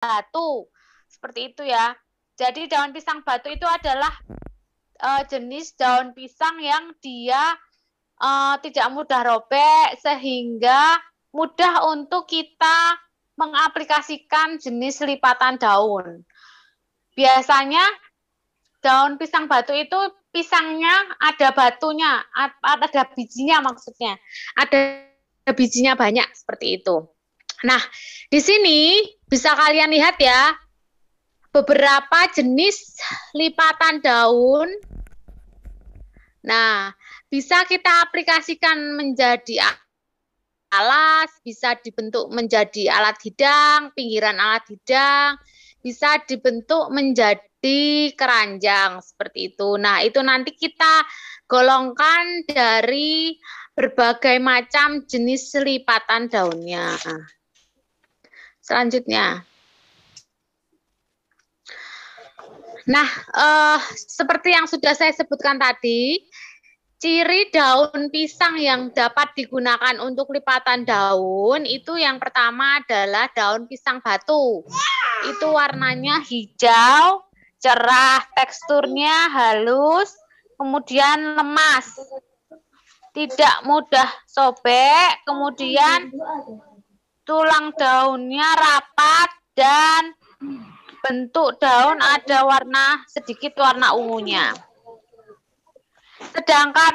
batu. Seperti itu ya. Jadi daun pisang batu itu adalah jenis daun pisang yang dia tidak mudah robek sehingga mudah untuk kita mengaplikasikan jenis lipatan daun. Biasanya daun pisang batu itu pisangnya ada batunya, ada bijinya maksudnya. Ada bijinya banyak seperti itu. Nah, di sini bisa kalian lihat ya, beberapa jenis lipatan daun. Nah, bisa kita aplikasikan menjadi alas, bisa dibentuk menjadi alat hidang, pinggiran alat hidang, bisa dibentuk menjadi keranjang seperti itu. Nah, itu nanti kita golongkan dari berbagai macam jenis lipatan daunnya. Selanjutnya. Nah, seperti yang sudah saya sebutkan tadi, ciri daun pisang yang dapat digunakan untuk lipatan daun itu yang pertama adalah daun pisang batu. Itu warnanya hijau, cerah, teksturnya halus, kemudian lemas, tidak mudah sobek, kemudian tulang daunnya rapat dan bentuk daun ada sedikit warna ungunya. Sedangkan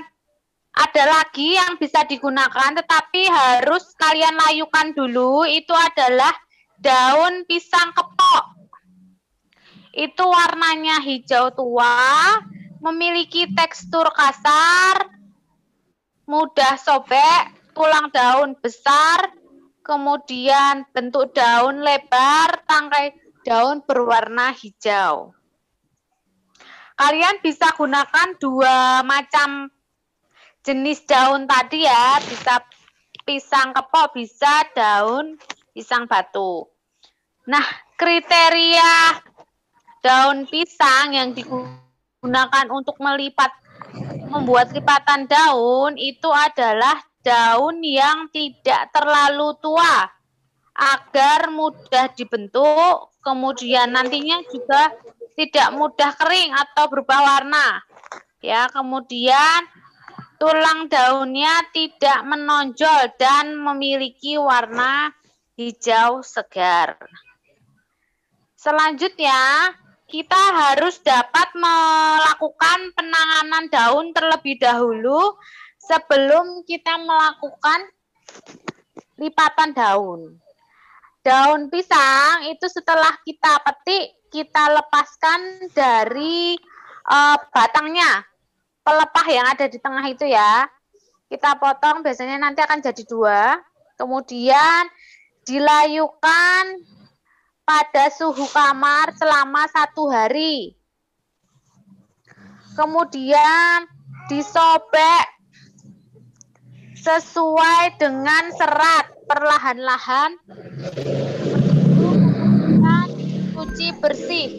ada lagi yang bisa digunakan tetapi harus kalian layukan dulu, itu adalah daun pisang kepok. Itu warnanya hijau tua, memiliki tekstur kasar, mudah sobek, tulang daun besar, kemudian bentuk daun lebar, tangkai daun berwarna hijau. Kalian bisa gunakan dua macam jenis daun tadi ya, bisa pisang kepok, bisa daun pisang batu. Nah, kriteria daun pisang yang digunakan untuk membuat lipatan daun itu adalah daun yang tidak terlalu tua agar mudah dibentuk, kemudian nantinya juga tidak mudah kering atau berubah warna. Ya, kemudian tulang daunnya tidak menonjol dan memiliki warna hijau segar. Selanjutnya, kita harus dapat melakukan penanganan daun terlebih dahulu sebelum kita melakukan lipatan daun. Daun pisang itu setelah kita petik, kita lepaskan dari batangnya, pelepah yang ada di tengah itu ya. Kita potong, biasanya nanti akan jadi dua. Kemudian dilayukan pada suhu kamar selama 1 hari. Kemudian disobek sesuai dengan serat perlahan-lahan, dan cuci bersih.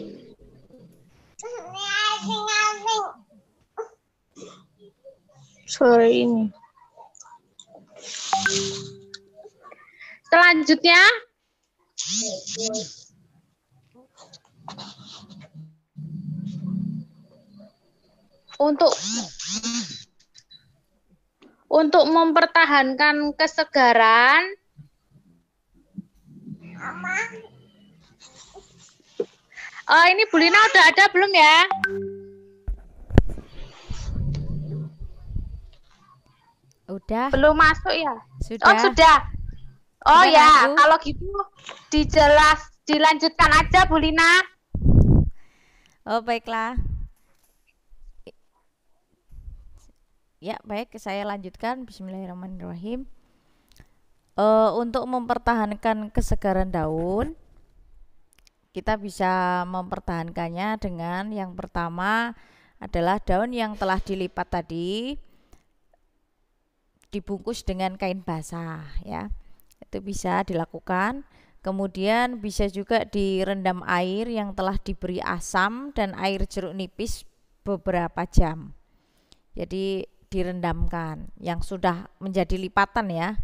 Sore ini. Selanjutnya, untuk mempertahankan kesegaran, ini Bu Lina udah ada belum ya? Udah. Belum masuk ya? Sudah. Oh, sudah. Oh Sudah ya, nunggu. kalau gitu dilanjutkan aja Bu Lina. Oh, baiklah. Ya, baik, saya lanjutkan. Bismillahirrahmanirrahim. Untuk mempertahankan kesegaran daun, kita bisa mempertahankannya dengan yang pertama adalah daun yang telah dilipat tadi dibungkus dengan kain basah ya. Itu bisa dilakukan. Kemudian bisa juga direndam air yang telah diberi asam dan air jeruk nipis beberapa jam. Jadi direndamkan yang sudah menjadi lipatan ya.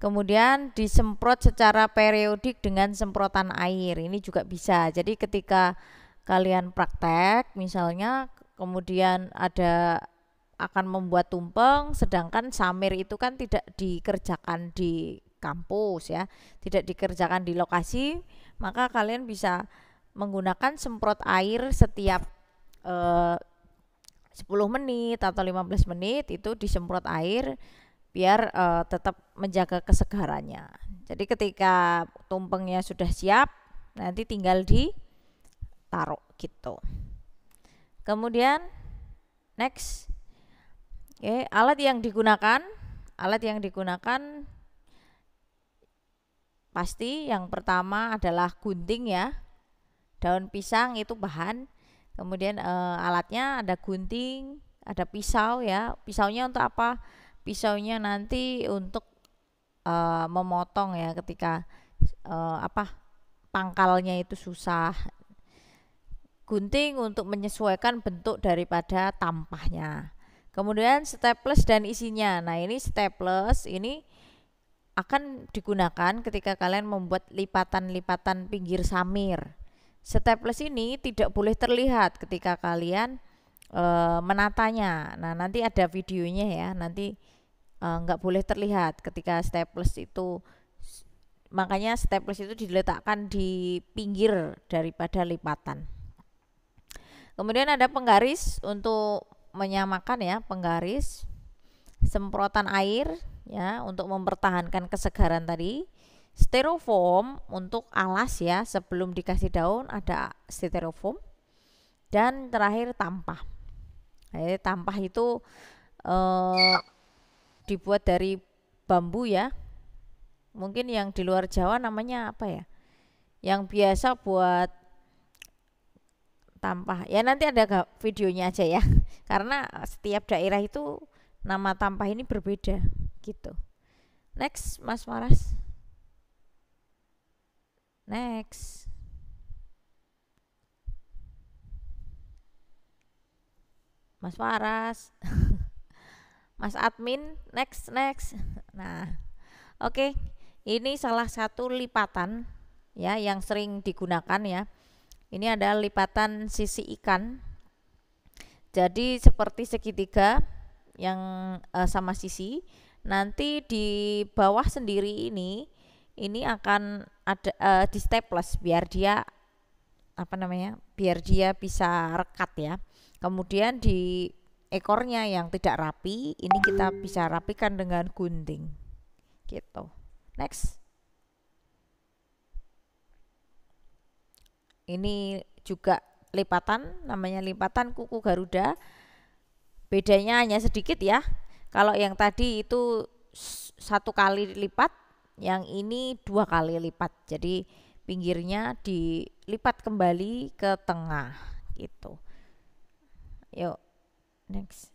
Kemudian disemprot secara periodik dengan semprotan air. Ini juga bisa. Jadi ketika kalian praktek misalnya kemudian ada akan membuat tumpeng, sedangkan samir itu kan tidak dikerjakan di kampus ya, tidak dikerjakan di lokasi, maka kalian bisa menggunakan semprot air setiap 10 menit atau 15 menit itu disemprot air biar tetap menjaga kesegarannya. Jadi ketika tumpengnya sudah siap, nanti tinggal ditaruh gitu. Kemudian next, oke, alat yang digunakan pasti yang pertama adalah gunting ya. Daun pisang itu bahan. Kemudian alatnya ada gunting, ada pisau ya. Pisaunya untuk apa? Pisaunya nanti untuk memotong ya ketika pangkalnya itu susah. Gunting untuk menyesuaikan bentuk daripada tampahnya. Kemudian staples dan isinya. Nah, ini staples ini akan digunakan ketika kalian membuat lipatan-lipatan pinggir samir. Staples ini tidak boleh terlihat ketika kalian menatanya. Nah, nanti ada videonya ya. Nanti nggak boleh terlihat ketika staples itu, makanya staples itu diletakkan di pinggir daripada lipatan. Kemudian ada penggaris untuk menyamakan ya, penggaris, semprotan air ya untuk mempertahankan kesegaran tadi, styrofoam untuk alas ya, sebelum dikasih daun ada styrofoam, dan terakhir tampah. Nah, tampah itu dibuat dari bambu ya. Mungkin yang di luar Jawa namanya apa ya? Yang biasa buat tampah. Ya nanti ada videonya aja ya. Karena setiap daerah itu nama tampah ini berbeda gitu. Next, Mas Maras. Next. Mas Waras. Mas admin, next. Nah, oke. Ini salah satu lipatan ya yang sering digunakan ya. Ini ada lipatan sisi ikan. Jadi seperti segitiga yang sama sisi. Nanti di bawah sendiri ini akan ada di staples biar dia biar dia bisa rekat ya. Kemudian di ekornya yang tidak rapi ini kita bisa rapikan dengan gunting gitu. Next, ini juga lipatan, namanya lipatan kuku Garuda. Bedanya hanya sedikit ya, kalau yang tadi itu 1 kali lipat, yang ini 2 kali lipat, jadi pinggirnya dilipat kembali ke tengah gitu. Yuk next.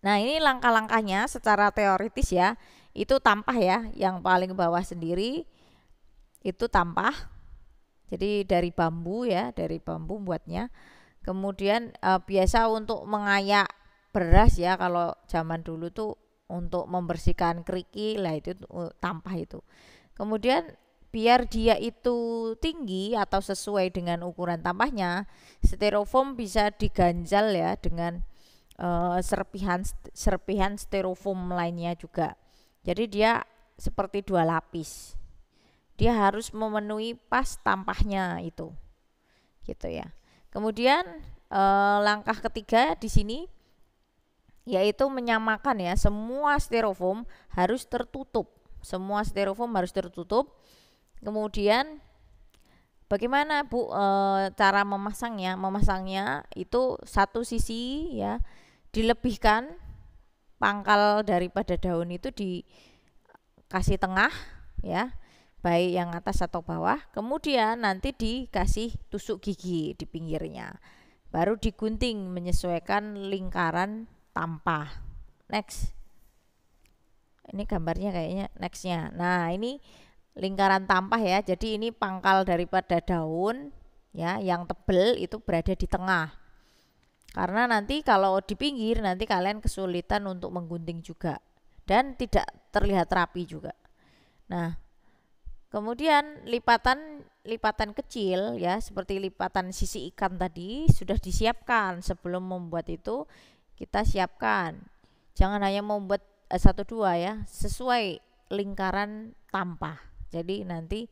Nah, ini langkah-langkahnya secara teoritis ya. Itu tampah ya, yang paling bawah sendiri itu tampah. Jadi dari bambu ya, dari bambu buatnya. Kemudian biasa untuk mengayak beras ya, kalau zaman dulu tuh untuk membersihkan kerikil lah, itu tampah itu. Kemudian biar dia itu tinggi atau sesuai dengan ukuran tampahnya, styrofoam bisa diganjal ya dengan serpihan styrofoam lainnya juga. Jadi dia seperti 2 lapis. Dia harus memenuhi pas tampahnya itu. Gitu ya. Kemudian langkah ketiga di sini yaitu menyamakan ya, semua styrofoam harus tertutup. Semua styrofoam harus tertutup. Kemudian bagaimana Bu cara memasangnya? Memasangnya itu satu sisi ya dilebihkan, pangkal daripada daun itu dikasih tengah ya, baik yang atas atau bawah. Kemudian nanti dikasih tusuk gigi di pinggirnya, baru digunting menyesuaikan lingkaran tampah. Next, ini gambarnya kayaknya nextnya. Nah, ini lingkaran tampah ya, jadi ini pangkal daripada daun ya, yang tebal itu berada di tengah. Karena nanti kalau di pinggir nanti kalian kesulitan untuk menggunting juga dan tidak terlihat rapi juga. Nah, kemudian lipatan kecil ya, seperti lipatan sisi ikan tadi sudah disiapkan. Sebelum membuat itu kita siapkan. Jangan hanya membuat 1-2 ya, sesuai lingkaran tampah. Jadi nanti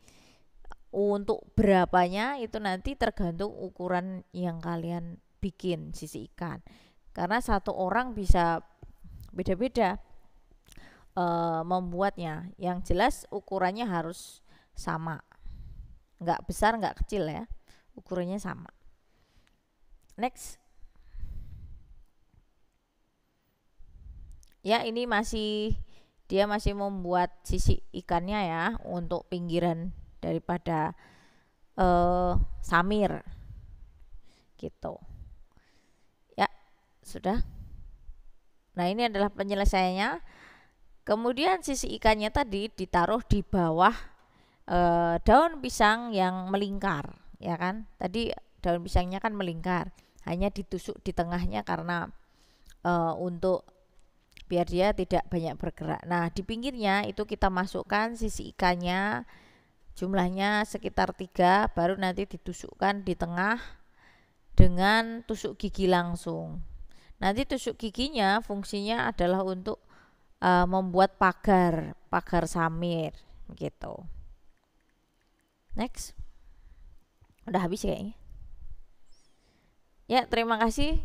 untuk berapanya itu nanti tergantung ukuran yang kalian bikin sisi ikan. Karena satu orang bisa beda-beda membuatnya. Yang jelas ukurannya harus sama, nggak besar nggak kecil ya, ukurannya sama. Next ya, ini dia masih membuat sisi ikannya ya untuk pinggiran daripada samir gitu ya. Sudah. Nah, ini adalah penyelesaiannya. Kemudian sisi ikannya tadi ditaruh di bawah daun pisang yang melingkar, ya kan? Tadi daun pisangnya kan melingkar, hanya ditusuk di tengahnya karena untuk biar dia tidak banyak bergerak. Nah, di pinggirnya itu kita masukkan sisi ikannya, jumlahnya sekitar 3, baru nanti ditusukkan di tengah dengan tusuk gigi langsung. Nanti tusuk giginya fungsinya adalah untuk membuat pagar samir gitu. Next. Udah habis kayaknya. Ya, terima kasih.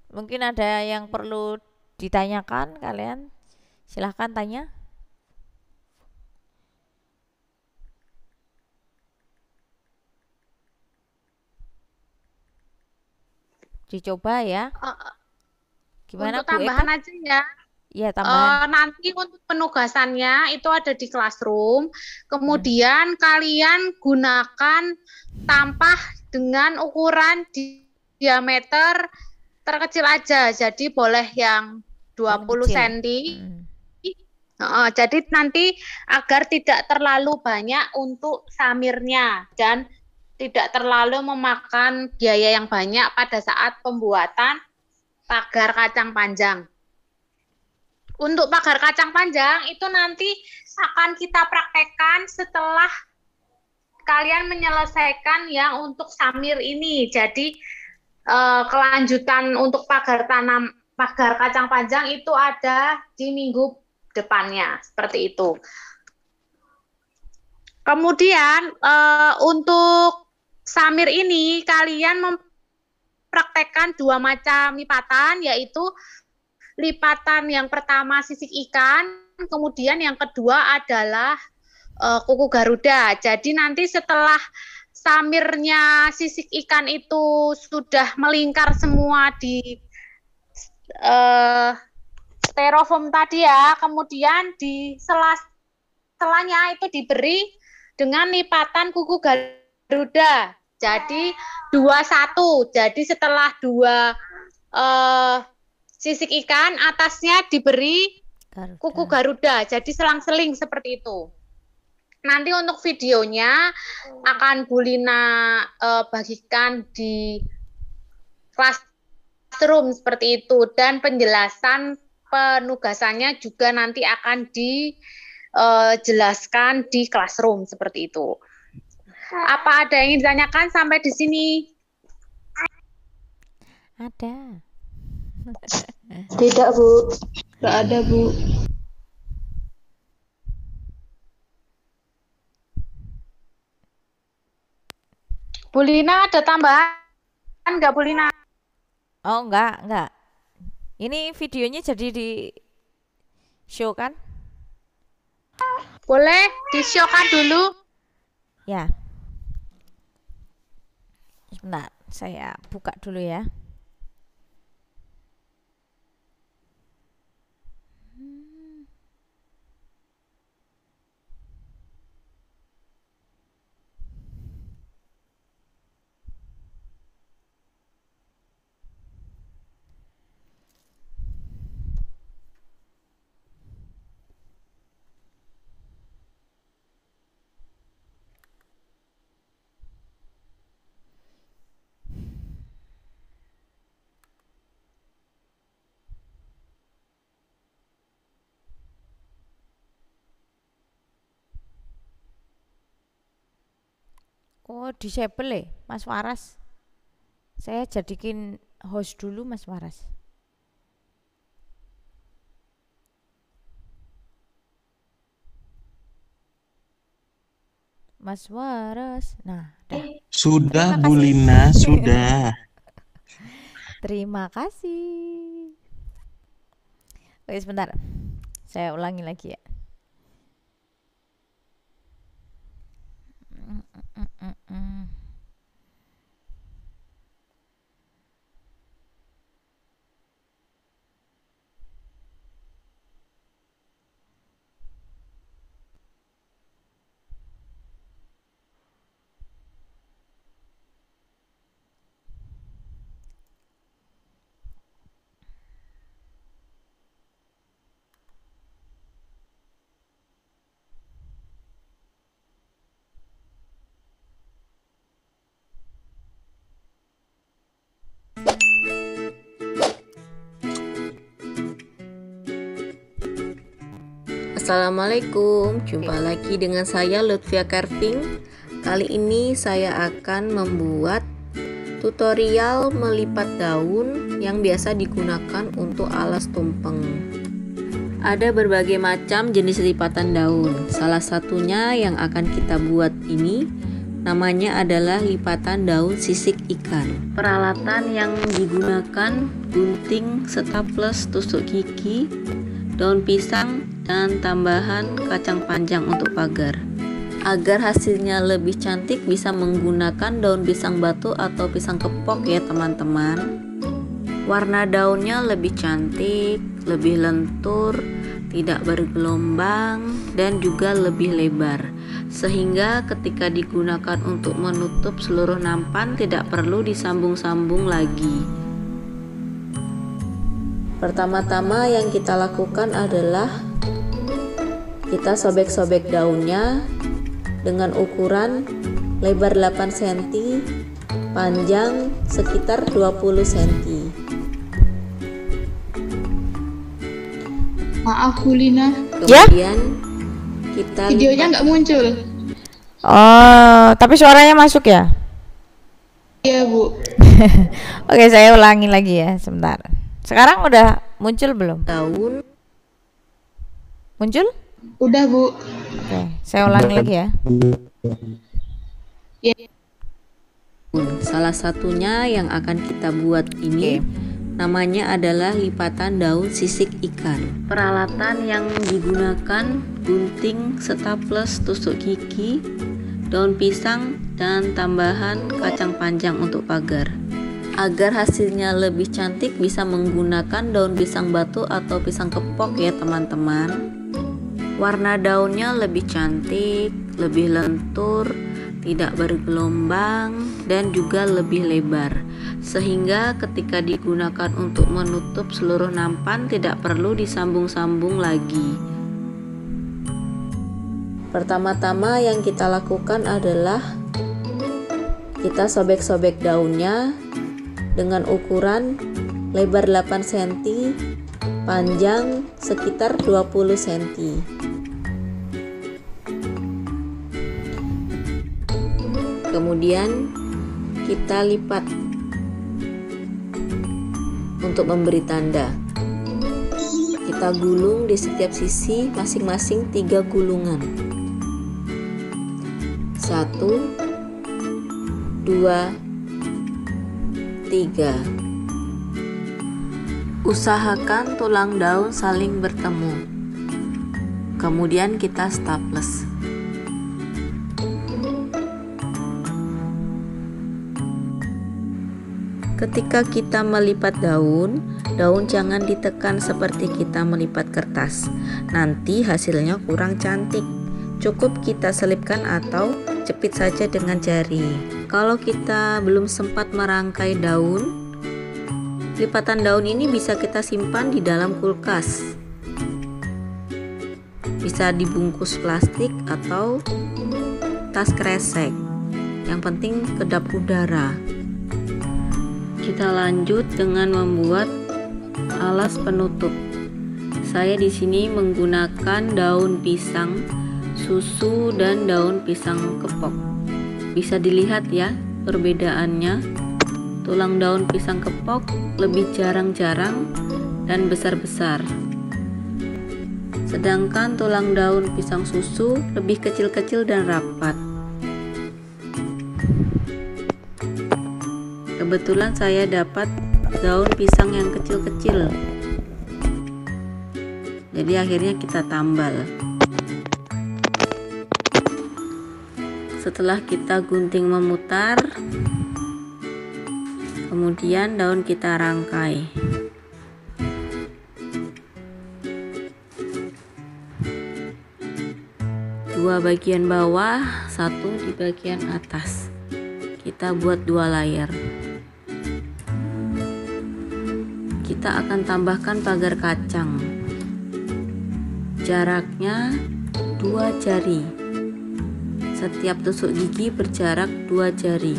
Mungkin ada yang perlu ditanyakan kalian. Silahkan tanya. Dicoba ya. Gimana Untuk Bu tambahan Eka? aja ya. Iya, tambahan. Nanti untuk penugasannya itu ada di Classroom. Kemudian kalian gunakan tampah dengan ukuran diameter terkecil aja. Jadi boleh yang 20 cm. Jadi nanti agar tidak terlalu banyak untuk samirnya dan tidak terlalu memakan biaya yang banyak pada saat pembuatan pagar kacang panjang. Untuk pagar kacang panjang itu nanti akan kita praktekkan setelah kalian menyelesaikan yang untuk samir ini. Jadi kelanjutan untuk pagar kacang panjang itu ada di minggu depannya, seperti itu. Kemudian untuk samir ini kalian mempraktekkan 2 macam lipatan, yaitu lipatan yang pertama sisik ikan, kemudian yang kedua adalah kuku Garuda. Jadi nanti setelah samirnya sisik ikan itu sudah melingkar semua di styrofoam tadi ya, kemudian di selanya itu diberi dengan lipatan kuku Garuda. Jadi 2-1. Jadi setelah 2 sisik ikan, atasnya diberi kuku Garuda. Jadi selang-seling seperti itu. Nanti untuk videonya akan Bu Lina bagikan di Classroom seperti itu. Dan penjelasan penugasannya juga nanti akan dijelaskan di Classroom seperti itu. Apa ada yang ingin ditanyakan sampai di sini? Ada. Tidak, Bu. Tidak ada, Bu. Bu Lina ada tambahan nggak, Bu Lina? Oh, enggak. Ini videonya jadi di show kan? Boleh di-show-kan dulu. Ya. Sebentar, saya buka dulu ya. Oh, disable ya, Mas Waras. Saya jadikin host dulu, Mas Waras. Mas Waras. Nah, dah. Sudah, Terima Bu kasih. Lina, sudah. Terima kasih. Oke, sebentar. Saya ulangi lagi ya. Assalamualaikum, jumpa lagi dengan saya Lutfia Carving. Kali ini saya akan membuat tutorial melipat daun yang biasa digunakan untuk alas tumpeng. Ada berbagai macam jenis lipatan daun. Salah satunya yang akan kita buat ini namanya adalah lipatan daun sisik ikan. Peralatan yang digunakan gunting, staples, tusuk gigi, daun pisang, dan tambahan kacang panjang untuk pagar. Agar hasilnya lebih cantik bisa menggunakan daun pisang batu atau pisang kepok ya teman-teman. Warna daunnya lebih cantik, lebih lentur, tidak bergelombang, dan juga lebih lebar. Sehingga ketika digunakan untuk menutup seluruh nampan tidak perlu disambung-sambung lagi. Pertama-tama yang kita lakukan adalah kita sobek-sobek daunnya dengan ukuran lebar 8 cm, panjang sekitar 20 cm. Maaf Bu Lina, Kemudian kita videonya nggak muncul. Oh, tapi suaranya masuk ya? Iya Bu. Oke, saya ulangi lagi ya, sebentar. Sekarang udah muncul belum? daun. Muncul? Udah Bu. Oke, saya ulangi lagi ya. Ya. Salah satunya yang akan kita buat ini namanya adalah lipatan daun sisik ikan. Peralatan yang digunakan gunting, staples, tusuk gigi, daun pisang, dan tambahan kacang panjang untuk pagar. Agar hasilnya lebih cantik bisa menggunakan daun pisang batu atau pisang kepok ya teman-teman. Warna daunnya lebih cantik, lebih lentur, tidak bergelombang, dan juga lebih lebar. Sehingga ketika digunakan untuk menutup seluruh nampan tidak perlu disambung-sambung lagi. Pertama-tama yang kita lakukan adalah kita sobek-sobek daunnya dengan ukuran lebar 8 cm, panjang sekitar 20 cm. Kemudian kita lipat untuk memberi tanda. Kita gulung di setiap sisi masing-masing 3 gulungan. 1, 2, 3. Usahakan tulang daun saling bertemu. Kemudian kita staples. Ketika kita melipat daun jangan ditekan seperti kita melipat kertas. Nanti hasilnya kurang cantik. Cukup kita selipkan atau jepit saja dengan jari. Kalau kita belum sempat merangkai daun, lipatan daun ini bisa kita simpan di dalam kulkas. Bisa dibungkus plastik atau tas kresek. Yang penting kedap udara. Kita lanjut dengan membuat alas penutup. Saya di sini menggunakan daun pisang, susu, dan daun pisang kepok. Bisa dilihat ya perbedaannya. Tulang daun pisang kepok lebih jarang-jarang dan besar-besar. Sedangkan tulang daun pisang susu lebih kecil-kecil dan rapat. Kebetulan saya dapat daun pisang yang kecil-kecil. Jadi akhirnya kita tambal. Setelah kita gunting memutar, kemudian daun kita rangkai. Dua bagian bawah, satu di bagian atas. Kita buat 2 layer. Kita akan tambahkan pagar kacang. Jaraknya 2 jari. Setiap tusuk gigi berjarak 2 jari.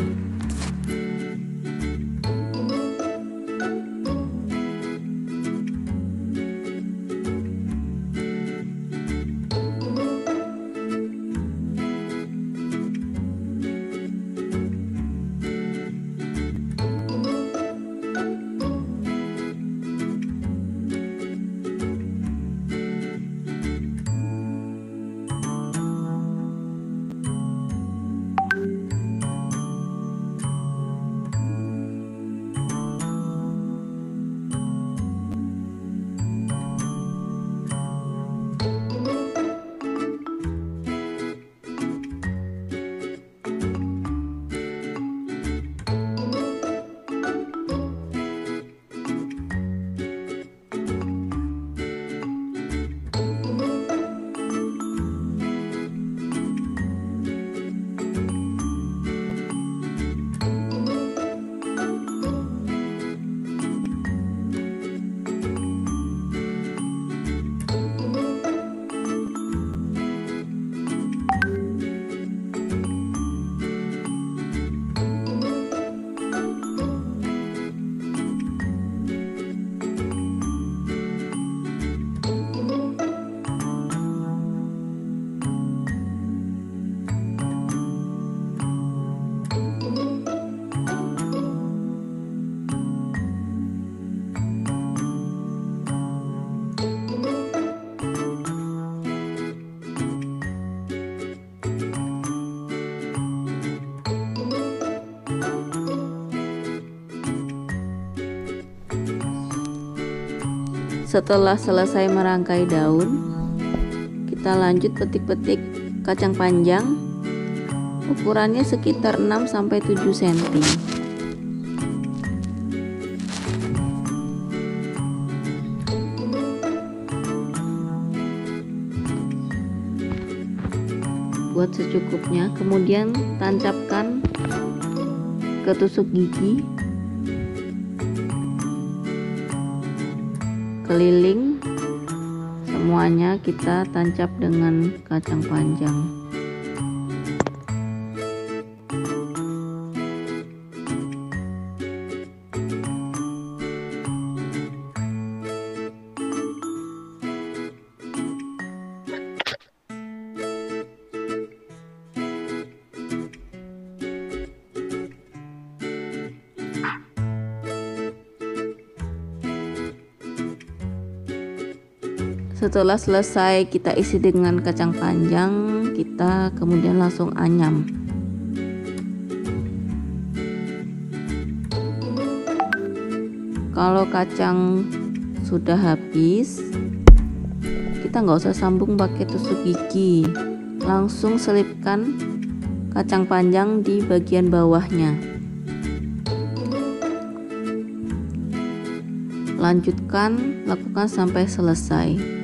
Setelah selesai merangkai daun, kita lanjut petik-petik kacang panjang. Ukurannya sekitar 6-7 cm. Buat secukupnya, kemudian tancapkan ke tusuk gigi, keliling semuanya kita tancap dengan kacang panjang. Setelah selesai kita isi dengan kacang panjang, kita kemudian langsung anyam. Kalau kacang sudah habis, kita nggak usah sambung pakai tusuk gigi, langsung selipkan kacang panjang di bagian bawahnya. Lanjutkan, lakukan sampai selesai.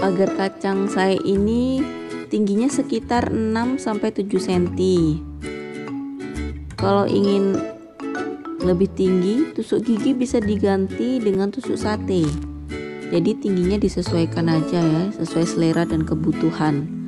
Pagar kacang saya ini tingginya sekitar 6-7 cm. Kalau ingin lebih tinggi, tusuk gigi bisa diganti dengan tusuk sate. Jadi tingginya disesuaikan aja ya, sesuai selera dan kebutuhan.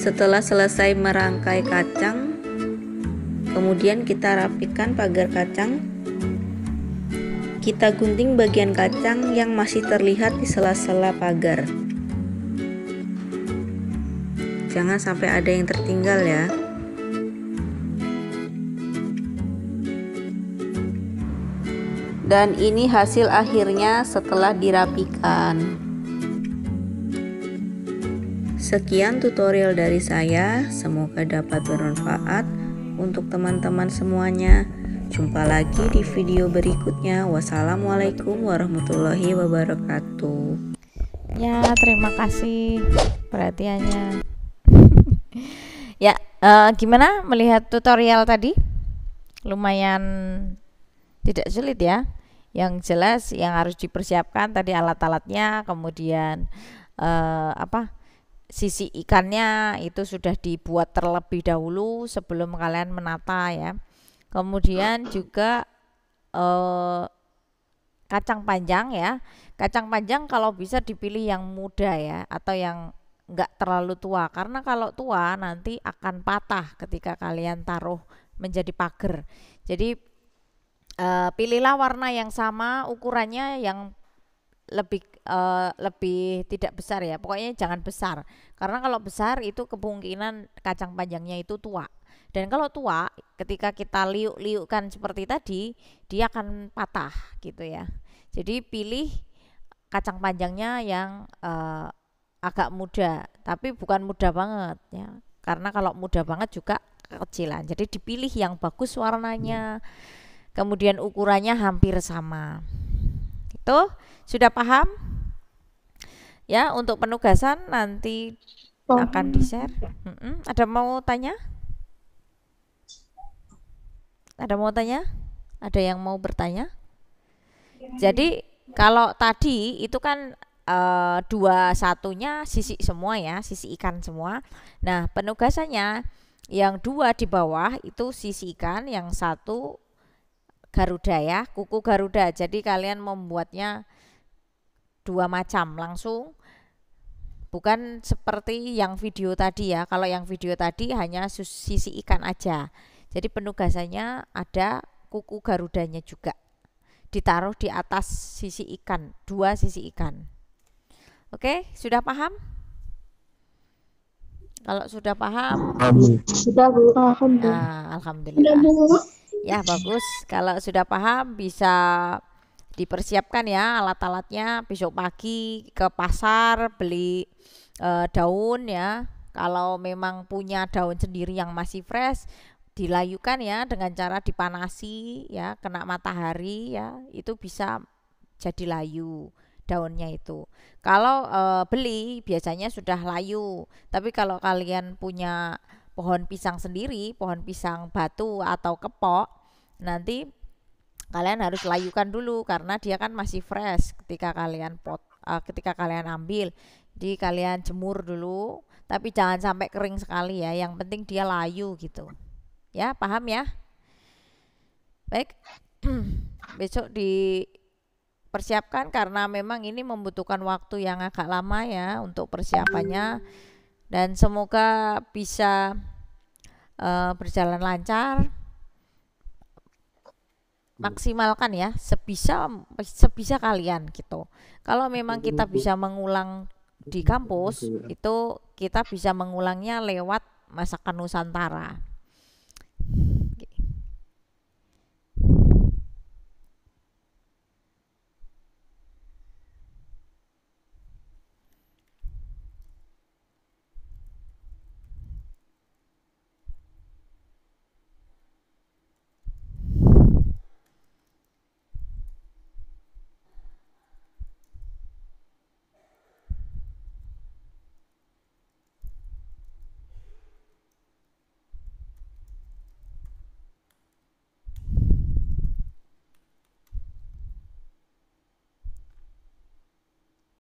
Setelah selesai merangkai kacang, kemudian kita rapikan pagar kacang. Kita gunting bagian kacang yang masih terlihat di sela-sela pagar. Jangan sampai ada yang tertinggal ya. Dan ini hasil akhirnya setelah dirapikan. Sekian tutorial dari saya, semoga dapat bermanfaat untuk teman-teman semuanya. Jumpa lagi di video berikutnya. Wassalamualaikum warahmatullahi wabarakatuh. Ya, terima kasih perhatiannya. Ya, gimana melihat tutorial tadi? Lumayan tidak sulit ya. Yang jelas yang harus dipersiapkan tadi alat-alatnya, kemudian sisi ikannya itu sudah dibuat terlebih dahulu sebelum kalian menata ya. Kemudian juga kacang panjang ya. Kacang panjang kalau bisa dipilih yang muda ya, atau yang enggak terlalu tua, karena kalau tua nanti akan patah ketika kalian taruh menjadi pagar. Jadi pilihlah warna yang sama, ukurannya yang lebih tidak besar ya, pokoknya jangan besar, karena kalau besar itu kemungkinan kacang panjangnya itu tua, dan kalau tua ketika kita liuk-liukkan seperti tadi dia akan patah gitu ya. Jadi pilih kacang panjangnya yang agak muda, tapi bukan muda banget ya, karena kalau muda banget juga kekecilan. Jadi dipilih yang bagus warnanya, kemudian ukurannya hampir sama. Itu sudah paham? Ya, untuk penugasan nanti akan di-share. Ada mau tanya? Ada mau tanya? Ada yang mau bertanya? Jadi kalau tadi itu kan dua satunya sisi semua ya, sisi ikan semua. Nah, penugasannya yang dua di bawah itu sisi ikan, yang satu Garuda ya, kuku Garuda. Jadi kalian membuatnya dua macam langsung, bukan seperti yang video tadi ya. Kalau yang video tadi hanya sisi ikan aja. Jadi penugasannya ada kuku Garudanya juga, ditaruh di atas sisi ikan, dua sisi ikan. Oke, sudah paham? Kalau sudah paham, Sudah, Bu. alhamdulillah. Ya, bagus. Kalau sudah paham bisa dipersiapkan ya alat-alatnya, besok pagi ke pasar beli daun ya. Kalau memang punya daun sendiri yang masih fresh, dilayukan ya dengan cara dipanasi ya, kena matahari ya, itu bisa jadi layu daunnya itu. Kalau beli biasanya sudah layu, tapi kalau kalian punya pohon pisang sendiri, pohon pisang batu atau kepok, nanti kalian harus layukan dulu karena dia kan masih fresh ketika ketika kalian ambil. Jadi kalian jemur dulu, tapi jangan sampai kering sekali ya. Yang penting dia layu gitu. Ya, paham ya? Baik. Besok dipersiapkan karena memang ini membutuhkan waktu yang agak lama ya untuk persiapannya, dan semoga bisa berjalan lancar. Maksimalkan ya sebisa kalian gitu. Kalau memang kita bisa mengulang di kampus, itu kita bisa mengulangnya lewat masakan Nusantara.